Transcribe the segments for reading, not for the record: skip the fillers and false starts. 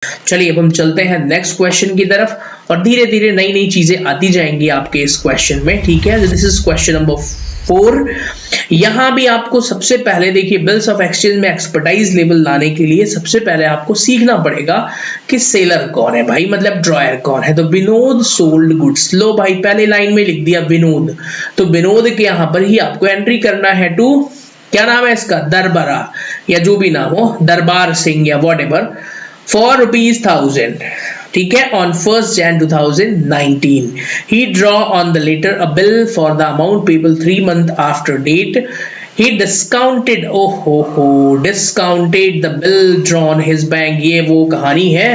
चलिए अब हम चलते हैं नेक्स्ट क्वेश्चन की तरफ और धीरे धीरे नई नई चीजें आती जाएंगी आपके इस क्वेश्चन में, ठीक है। This is question number 4। यहां भी आपको सबसे पहले देखिए बिल्स ऑफ एक्सचेंज में एक्सपर्टाइज लेवल लाने के लिए सबसे पहले आपको सीखना पड़ेगा कि सेलर कौन है भाई, मतलब ड्रॉयर कौन है। तो विनोद सोल्ड गुड्स, लो भाई पहले लाइन में लिख दिया विनोद, तो विनोद के यहां पर ही आपको एंट्री करना है टू, क्या नाम है इसका, दरबारा या जो भी नाम हो, दरबार सिंह या वॉट एवर, for ₹1000, ठीक है, on 1st Jan 2019 he draw on the letter a bill for the amount payable 3 months after date. He discounted, discounted the bill drawn his bank, ये वो कहानी है।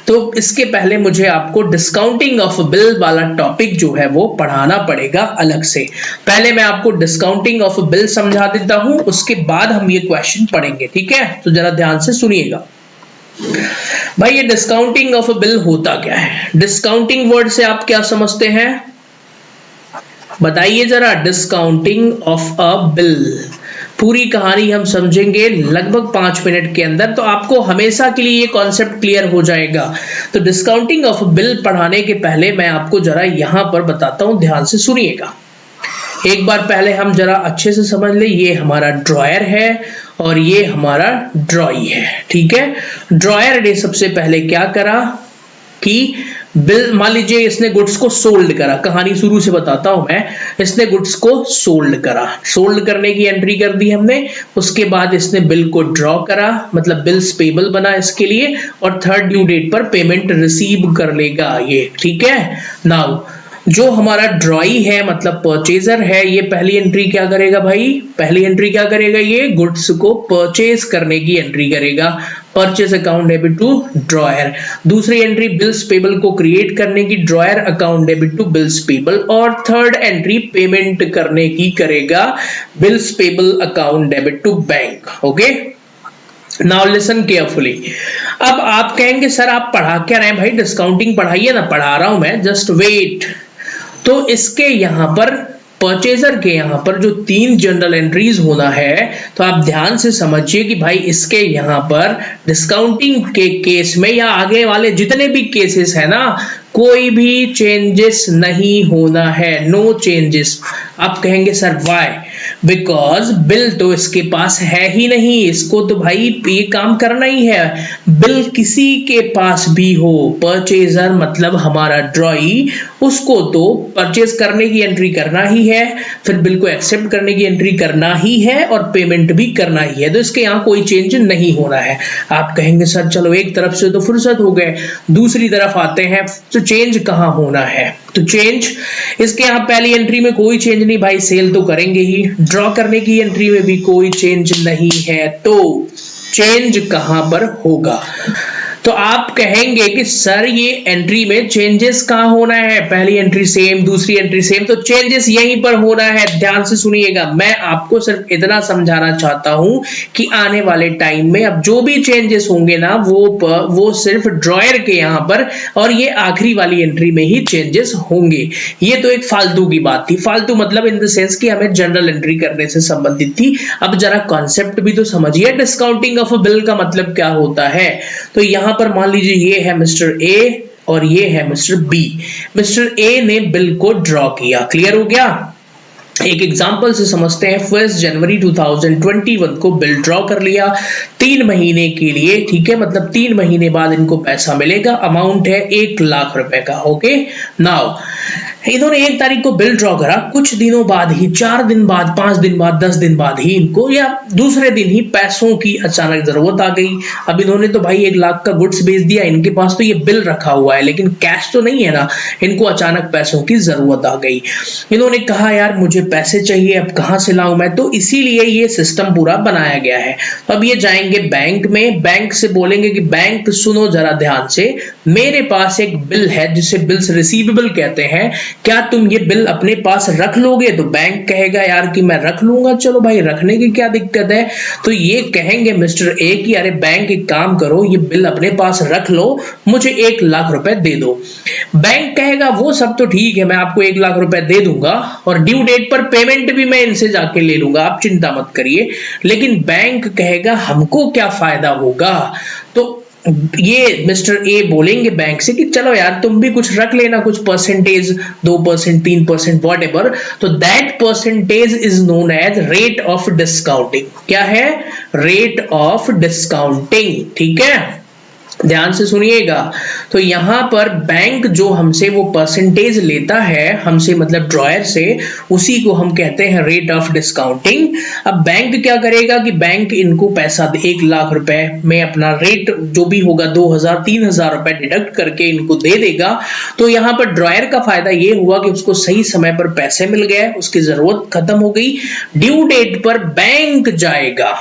तो इसके पहले मुझे आपको डिस्काउंटिंग ऑफ बिल वाला टॉपिक जो है वो पढ़ाना पड़ेगा अलग से। पहले मैं आपको डिस्काउंटिंग ऑफ बिल समझा देता हूं, उसके बाद हम ये क्वेश्चन पढ़ेंगे, ठीक है। तो जरा ध्यान से सुनिएगा भाई, ये डिस्काउंटिंग ऑफ अ बिल होता क्या है। डिस्काउंटिंग वर्ड से आप क्या समझते हैं, बताइए जरा। डिस्काउंटिंग ऑफ अ बिल, पूरी कहानी हम समझेंगे लगभग 5 मिनट के अंदर, तो आपको हमेशा के लिए ये कॉन्सेप्ट क्लियर हो जाएगा। तो डिस्काउंटिंग ऑफ बिल पढ़ाने के पहले मैं आपको जरा यहां पर बताता हूं, ध्यान से सुनिएगा। एक बार पहले हम जरा अच्छे से समझ ले, ये हमारा ड्रॉयर है और ये हमारा ड्रॉई है, ठीक है। ड्रॉयर ने सबसे पहले क्या करा कि बिल, मान लीजिए इसने गुड्स को सोल्ड करा, कहानी शुरू से बताता हूं मैं। इसने गुड्स को सोल्ड करा, सोल्ड करने की एंट्री कर दी हमने, उसके बाद इसने बिल को ड्रॉ करा, मतलब बिल्स पेबल बना इसके लिए, और 3rd ड्यू डेट पर पेमेंट रिसीव कर लेगा ये, ठीक है। नाउ जो हमारा ड्रॉई है मतलब परचेजर है, ये पहली एंट्री क्या करेगा भाई, पहली एंट्री क्या करेगा, ये गुड्स को परचेज करने की एंट्री करेगा, purchase account debit to drawer. दूसरी एंट्री बिल्स पेबल को क्रिएट करने की, drawer account debit to bills payable. और 3rd एंट्री पेमेंट करने की करेगा, bills payable account debit to bank. Okay, now listen carefully. अब आप कहेंगे सर आप पढ़ा क्या रहे हैं भाई, डिस्काउंटिंग पढ़ाइए ना। पढ़ा रहा हूं मैं, जस्ट वेट। तो इसके यहां पर परचेजर के यहां पर जो 3 जनरल एंट्रीज होना है, तो आप ध्यान से समझिए कि भाई इसके यहां पर डिस्काउंटिंग के केस में या आगे वाले जितने भी केसेस है ना, कोई भी चेंजेस नहीं होना है, नो चेंजेस। आप कहेंगे सर व्हाई, बिकॉज बिल तो इसके पास है ही नहीं, इसको तो भाई ये काम करना ही है। बिल किसी के पास भी हो, परचेजर मतलब हमारा ड्रॉई, उसको तो परचेज करने की एंट्री करना ही है, फिर बिल को एक्सेप्ट करने की एंट्री करना ही है और पेमेंट भी करना ही है, तो इसके यहाँ कोई चेंज नहीं होना है। आप कहेंगे सर चलो एक तरफ से तो फुर्सत हो गए, दूसरी तरफ आते हैं, तो चेंज कहां होना है। तो चेंज इसके यहाँ पहली एंट्री में कोई चेंज नहीं भाई, सेल तो करेंगे ही, ड्रॉ करने की एंट्री में भी कोई चेंज नहीं है, तो चेंज कहां पर होगा। तो आप कहेंगे कि सर ये एंट्री में चेंजेस कहां होना है, पहली एंट्री सेम, दूसरी एंट्री सेम, तो चेंजेस यहीं पर होना है। ध्यान से सुनिएगा, मैं आपको सिर्फ इतना समझाना चाहता हूं कि आने वाले टाइम में अब जो भी चेंजेस होंगे ना वो सिर्फ ड्रॉयर के यहां पर और ये आखिरी वाली एंट्री में ही चेंजेस होंगे। ये तो एक फालतू की बात थी, फालतू मतलब इन द सेंस कि हमें जनरल एंट्री करने से संबंधित थी। अब जरा कॉन्सेप्ट भी तो समझिए, डिस्काउंटिंग ऑफ अ बिल का मतलब क्या होता है। तो यहां पर मान लीजिए ये है मिस्टर ए और ये है मिस्टर बी। मिस्टर ए ने बिल को ड्रॉ किया, क्लियर हो गया। एक एग्जांपल से समझते हैं। 1 जनवरी 2021 को बिल ड्रॉ कर लिया 3 महीने के लिए, ठीक है, मतलब 3 महीने बाद इनको पैसा मिलेगा, अमाउंट है 1 लाख रुपए का। ओके, नाउ इन्होंने 1 तारीख को बिल ड्रॉ करा, कुछ दिनों बाद ही, 4 दिन बाद, 5 दिन बाद, 10 दिन बाद ही इनको या दूसरे दिन ही पैसों की अचानक जरूरत आ गई। अब इन्होंने तो भाई 1 लाख का गुड्स बेच दिया, इनके पास तो ये बिल रखा हुआ है लेकिन कैश तो नहीं है ना, इनको अचानक पैसों की जरूरत आ गई। इन्होंने कहा यार मुझे पैसे चाहिए, अब कहां से लाऊं मैं, तो इसीलिए ये सिस्टम पूरा बनाया गया है। अब ये जाएंगे बैंक में, बैंक से बोलेंगे कि बैंक सुनो जरा ध्यान से, मेरे पास एक बिल है जिसे बिल्स रिसीवेबल कहते हैं, क्या तुम ये बिल अपने पास रख लोगे। तो बैंक कहेगा यार कि मैं रख लूंगा, चलो भाई रखने की क्या दिक्कत है। तो ये कहेंगे मिस्टर ए कि अरे बैंक एक काम करो, ये बिल अपने पास रख लो, मुझे 1 लाख रुपए दे दो। बैंक कहेगा वो सब तो ठीक है, मैं आपको 1 लाख रुपए दे दूंगा और ड्यू डेट पर पेमेंट भी मैं इनसे जाके ले लूंगा, आप चिंता मत करिए। लेकिन बैंक कहेगा हमको क्या फायदा होगा। तो ये मिस्टर ए बोलेंगे बैंक से कि चलो यार तुम भी कुछ रख लेना, कुछ परसेंटेज, 2%, 3%, वॉट एवर, तो that percentage is known as rate of discounting. क्या है? Rate of discounting. ठीक है, ध्यान से सुनिएगा। तो यहां पर बैंक जो हमसे वो परसेंटेज लेता है, हमसे मतलब ड्रॉयर से, उसी को हम कहते हैं रेट ऑफ डिस्काउंटिंग। अब बैंक क्या करेगा कि बैंक इनको पैसा 1 लाख रुपए में अपना रेट जो भी होगा 2000 3000 रुपए डिडक्ट करके इनको दे देगा। तो यहां पर ड्रॉयर का फायदा ये हुआ कि उसको सही समय पर पैसे मिल गए, उसकी जरूरत खत्म हो गई। ड्यू डेट पर बैंक जाएगा,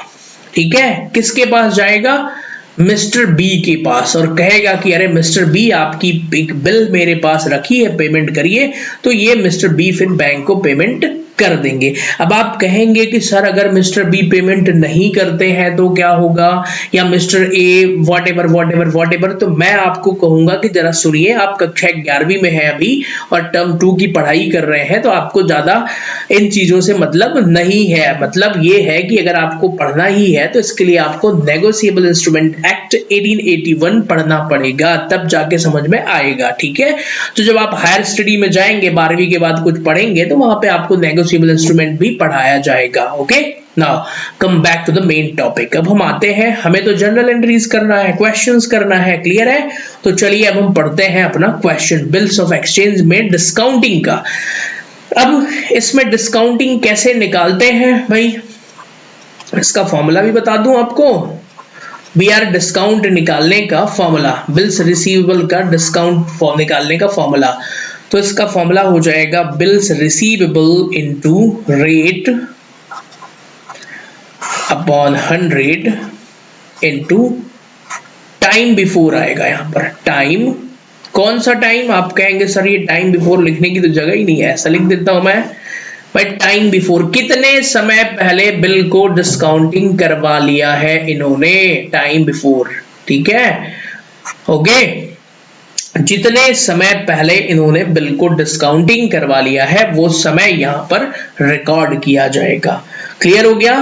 ठीक है, किसके पास जाएगा? मिस्टर बी के पास, और कहेगा कि अरे मिस्टर बी आपकी एक बिल मेरे पास रखी है, पेमेंट करिए। तो ये मिस्टर बी फिर बैंक को पेमेंट कर देंगे। अब आप कहेंगे कि सर अगर मिस्टर बी पेमेंट नहीं करते हैं तो क्या होगा, या मिस्टर ए वॉट एवर, तो मैं आपको कहूंगा कि जरा सुनिए, आप कक्षा 11वीं में है अभी और टर्म 2 की पढ़ाई कर रहे हैं, तो आपको ज्यादा इन चीजों से मतलब नहीं है। मतलब ये है कि अगर आपको पढ़ना ही है तो इसके लिए आपको नेगोशिएबल इंस्ट्रूमेंट एक्ट 1881 पढ़ना पड़ेगा, तब जाके समझ में आएगा। ठीक है, तो जब आप हायर स्टडी में जाएंगे, 12वीं के बाद कुछ पढ़ेंगे, तो वहां पे आपको नेगोशिएबल इंस्ट्रूमेंट भी पढ़ाया जाएगा। Okay, now come back to the main topic. अब हम आते हैं, हमें तो जनरल एंट्रीज करना है, क्वेश्चंस करना है, क्लियर है? तो चलिए अब हम पढ़ते हैं अपना क्वेश्चन, बिल्स ऑफ एक्सचेंज में डिस्काउंटिंग का। अब इसमें डिस्काउंटिंग कैसे निकालते हैं भाई, इसका फॉर्मूला भी बता दूं आपको। BR डिस्काउंट निकालने का फॉर्मूला, बिल्स रिसीवेबल का डिस्काउंट निकालने का फॉर्मूला, तो इसका फॉर्मूला हो जाएगा bills receivable into rate upon 100 into time before आएगा। यहां पर टाइम, कौन सा टाइम? आप कहेंगे सर ये टाइम बिफोर लिखने की तो जगह ही नहीं है, ऐसा लिख देता हूं मैं भाई, टाइम बिफोर, कितने समय पहले बिल को डिस्काउंटिंग करवा लिया है इन्होंने, टाइम बिफोर। ठीक है, ओके, जितने समय पहले इन्होंने बिल को डिस्काउंटिंग करवा लिया है वो समय यहां पर रिकॉर्ड किया जाएगा। क्लियर हो गया?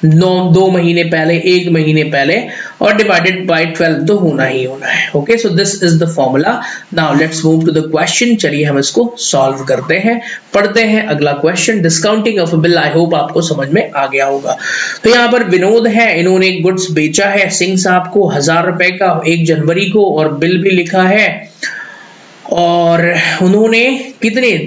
2 महीने पहले, 1 महीने पहले, और डिवाइडेड बाय 12 तो होना ही होना है। Okay, so this is the formula. Now let's move to the question. चलिए हम इसको सॉल्व करते हैं, पढ़ते हैं अगला question. Discounting of bill, I hope आपको समझ में आ गया होगा। तो यहाँ पर विनोद है, इन्होंने एक गुड्स बेचा है सिंह साहब को 1000 रुपए का 1 जनवरी को, और बिल भी लिखा है, और उन्होंने कितने,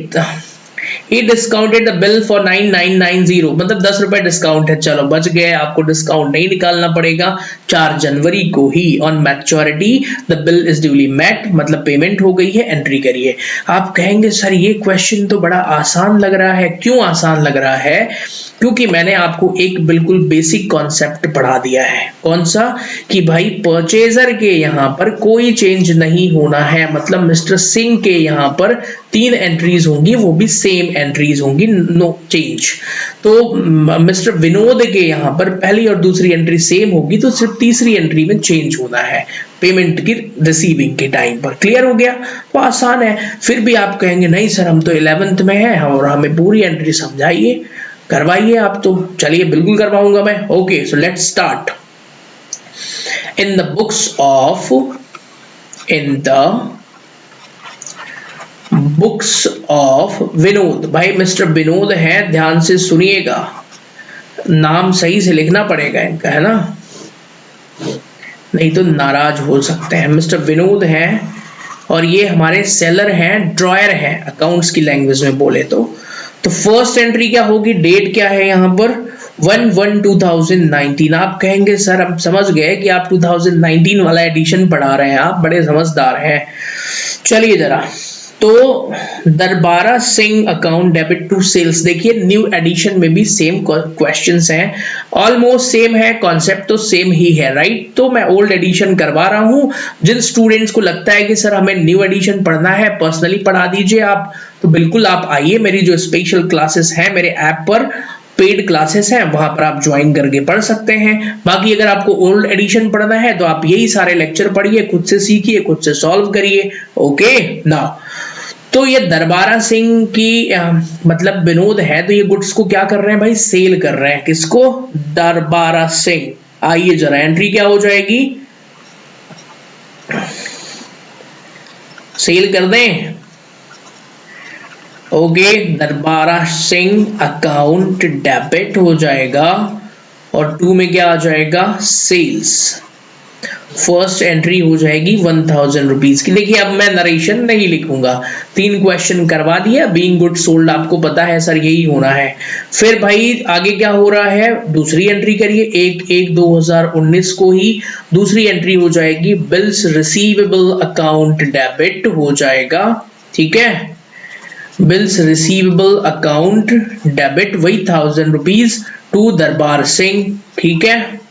He discounted the bill for 9990, मतलब 10 रुपए डिस्काउंट है, चलो बच गए, आपको डिस्काउंट नहीं निकालना पड़ेगा। 4 जनवरी को ही on maturity the bill is duly met, मतलब पेमेंट हो गई है, एंट्री करिए। आप कहेंगे सर ये क्वेश्चन तो बड़ा आसान लग रहा है, क्यों आसान लग रहा है? क्योंकि मैंने आपको एक बिल्कुल बेसिक कॉन्सेप्ट पढ़ा दिया है। कौन सा? कि भाई परचेजर के यहाँ पर कोई चेंज नहीं होना है, मतलब मिस्टर सिंह के यहाँ पर 3 एंट्रीज होंगी, वो भी सेम एंट्रीज होंगी, नो चेंज। तो मिस्टर विनोद के यहाँ पर पहली और दूसरी एंट्री सेम होगी, तो सिर्फ तीसरी एंट्री में चेंज होना है पेमेंट की रिसीविंग के टाइम पर। क्लियर हो गया? तो आसान है। फिर भी आप कहेंगे नहीं सर हम तो 11th में हैं और हमें पूरी एंट्री समझाइए, करवाइए आप। तो चलिए बिल्कुल करवाऊंगा मैं। Okay, so let's start. In the books of Vinod, भाई मिस्टर विनोद है, ध्यान से सुनिएगा, नाम सही से लिखना पड़ेगा इनका, है ना, नहीं तो नाराज हो सकते हैं। मिस्टर विनोद है और ये हमारे सेलर हैं, ड्रॉयर हैं अकाउंट्स की लैंग्वेज में बोले तो फर्स्ट एंट्री क्या होगी, डेट क्या है यहाँ पर 1/1/2019। आप कहेंगे सर हम समझ गए कि आप 2019 वाला एडिशन पढ़ा रहे हैं, आप बड़े समझदार हैं। चलिए जरा, तो Darbara Singh account debit to sales, देखिए न्यू एडिशन में भी सेम क्वेश्चंस हैं, ऑलमोस्ट सेम है, कॉन्सेप्ट तो सेम ही है, राइट। तो मैं ओल्ड एडिशन करवा रहा हूं। जिन स्टूडेंट्स को लगता है कि सर हमें न्यू एडिशन पढ़ना है, पर्सनली पढ़ा दीजिए आप, तो बिल्कुल आप आइए, मेरी जो स्पेशल क्लासेस हैं मेरे ऐप पर, पेड क्लासेस हैं, वहां पर आप ज्वाइन करके पढ़ सकते हैं। बाकी अगर आपको ओल्ड एडिशन पढ़ना है तो आप यही सारे लेक्चर पढ़िए, खुद से सीखिए, खुद से सॉल्व करिए। ओके, नाउ तो ये दरबारा सिंह की मतलब विनोद है, तो ये गुड्स को क्या कर रहे हैं भाई, सेल कर रहे हैं। किसको? दरबारा सिंह। आइए जरा, एंट्री क्या हो जाएगी, सेल कर दें? ओके, दरबारा सिंह अकाउंट डेबिट हो जाएगा और 2 में क्या आ जाएगा? सेल्स। फर्स्ट एंट्री हो जाएगी 1000 रुपीज की। देखिए अब मैं नरेशन नहीं लिखूंगा, 3 क्वेश्चन करवा दिया। बीइंग गुड सोल्ड आपको पता है सर यही होना है। फिर भाई आगे क्या हो रहा है? दूसरी एंट्री करिए 1/1/2019 को ही दूसरी एंट्री हो जाएगी बिल्स रिसीवेबल अकाउंट डेबिट हो जाएगा। ठीक है, बिल्स रिसीवेबल अकाउंट डेबिट वही 1000 रुपीज टू दरबार सिंह। ठीक है,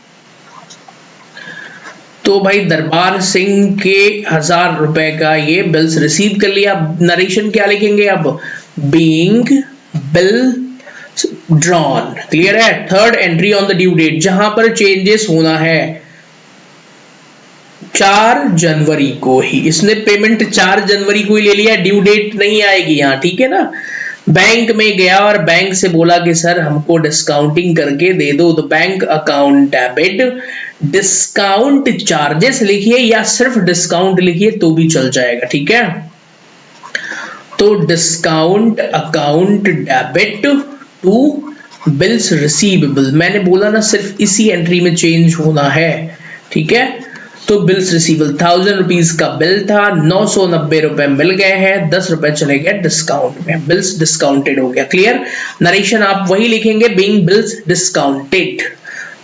तो भाई दरबार सिंह के 1000 रुपए का ये बिल्स रिसीव कर लिया। नरेशन क्या लिखेंगे अब? Being bill drawn. क्लियर है? Third entry on the due date, जहां पर चेंजेस होना है 4 जनवरी को ही। इसने पेमेंट 4 जनवरी को ही ले लिया, ड्यू डेट नहीं आएगी यहाँ। ठीक है ना? बैंक में गया और बैंक से बोला कि सर हमको डिस्काउंटिंग करके दे दो, तो bank account debit, discount charges लिखिए या सिर्फ डिस्काउंट लिखिए तो भी चल जाएगा। ठीक है, तो discount account debit to bills receivable. मैंने बोला ना सिर्फ इसी एंट्री में चेंज होना है। ठीक है, तो बिल्स रिसीवेबल 1000 रुपीज का बिल था, 990 रुपए मिल गए हैं, 10 रुपए चले गए डिस्काउंट में, बिल्स डिस्काउंटेड हो गया। क्लियर? नरेशन आप वही लिखेंगे being bills discounted.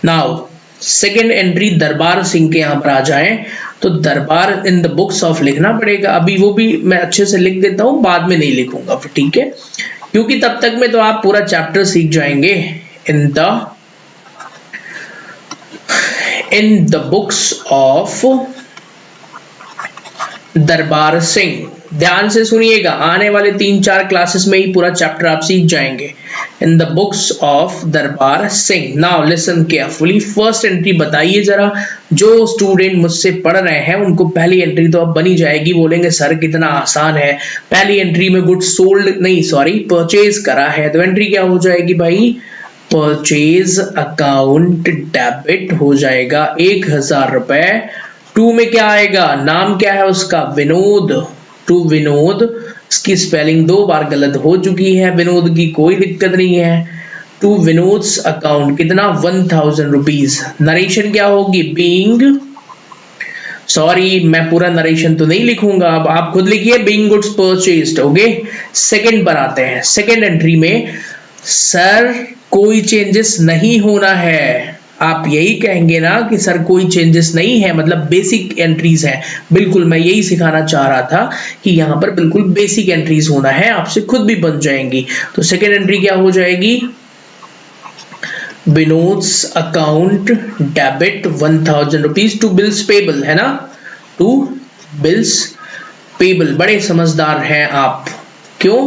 Now second entry दरबार सिंह के यहां पर आ जाएं तो दरबार इन द बुक्स ऑफ लिखना पड़ेगा। अभी वो भी मैं अच्छे से लिख देता हूं, बाद में नहीं लिखूंगा फिर। ठीक है, क्योंकि तब तक में तो आप पूरा चैप्टर सीख जाएंगे। इन द बुक्स ऑफ दरबार सिंह, ध्यान से सुनिएगा, आने वाले 3-4 क्लासेस में ही पूरा चैप्टर आप सीख जाएंगे। इन द बुक्स ऑफ दरबार Singh. Now listen carefully, first entry बताइए जरा। जो स्टूडेंट मुझसे पढ़ रहे हैं उनको पहली एंट्री तो अब बनी जाएगी, बोलेंगे सर कितना आसान है, पहली एंट्री में गुड सोल्ड नहीं सॉरी परचेज करा है, तो एंट्री क्या हो जाएगी भाई? परचेज अकाउंट डेबिट हो जाएगा 1000 रुपए। 2 में क्या आएगा? नाम क्या है उसका? विनोद। टू विनोद, इसकी स्पेलिंग 2 बार गलत हो चुकी है, विनोद की कोई दिक्कत नहीं है। टू विनोद्स अकाउंट कितना? 1000 रुपीज। नरेशन क्या होगी? बीइंग, सॉरी मैं पूरा नरेशन तो नहीं लिखूंगा, अब आप खुद लिखिए being goods purchased. Okay, second पर आते हैं। सेकंड एंट्री में सर कोई चेंजेस नहीं होना है, आप यही कहेंगे ना कि सर कोई चेंजेस नहीं है, मतलब बेसिक एंट्रीज है। बिल्कुल मैं यही सिखाना चाह रहा था कि यहाँ पर बिल्कुल बेसिक एंट्रीज होना है, आपसे खुद भी बन जाएंगी। तो सेकेंड एंट्री क्या हो जाएगी? Vinod's account debit 1000 rupees to bills payable, है ना? To bills payable. बड़े समझदार हैं आप। क्यों?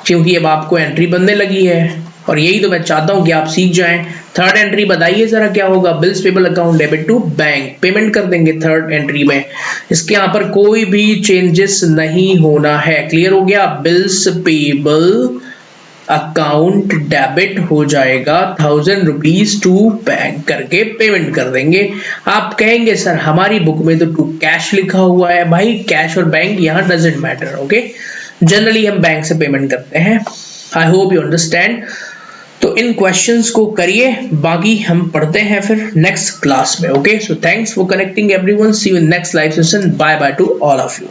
क्योंकि अब आपको एंट्री बनने लगी है और यही तो मैं चाहता हूं कि आप सीख जाएं। थर्ड एंट्री बताइए जरा क्या होगा? Bills payable account debit to bank, payment कर देंगे थर्ड एंट्री में। इसके यहां पर कोई भी चेंजेस नहीं होना है। क्लियर हो गया? बिल्स पेबल अकाउंट डेबिट हो जाएगा 1000 रुपीज टू बैंक करके पेमेंट कर देंगे। आप कहेंगे सर हमारी बुक में तो टू कैश लिखा हुआ है। भाई कैश और बैंक यहाँ डजंट मैटर। ओके, जनरली हम बैंक से पेमेंट करते हैं। I hope you understand. तो इन क्वेश्चंस को करिए, बाकी हम पढ़ते हैं फिर नेक्स्ट क्लास में। Okay, so thanks for connecting everyone, see you in next live session, bye bye to all of you.